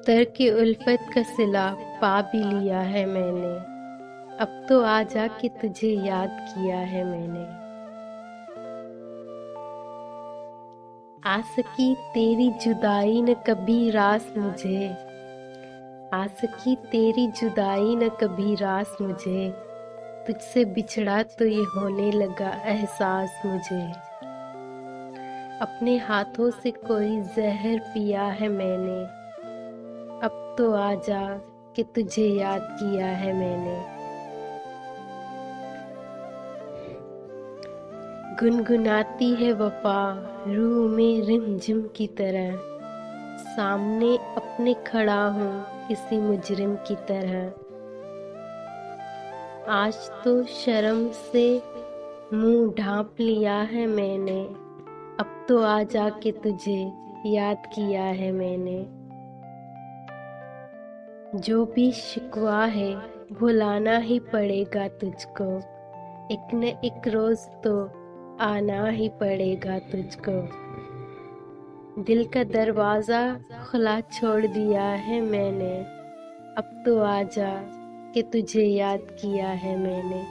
तर्क उल्फत का सिला पा भी लिया है मैंने। अब तो आजा कि तुझे याद किया है मैंने। आ सकी तेरी जुदाई न कभी रास मुझे, आ सकी तेरी जुदाई न कभी रास मुझे। तुझसे बिछड़ा तो ये होने लगा एहसास मुझे। अपने हाथों से कोई जहर पिया है मैंने। अब तो आजा कि तुझे याद किया है मैंने। गुनगुनाती है वफा रूह में रिमझिम की तरह, सामने अपने खड़ा हूँ किसी मुजरिम की तरह। आज तो शर्म से मुंह ढांप लिया है मैंने। अब तो आजा के तुझे याद किया है मैंने। जो भी शिकवा है भुलाना ही पड़ेगा तुझको, एक न एक रोज तो आना ही पड़ेगा तुझको। दिल का दरवाजा खुला छोड़ दिया है मैंने। अब तो आजा कि तुझे याद किया है मैंने।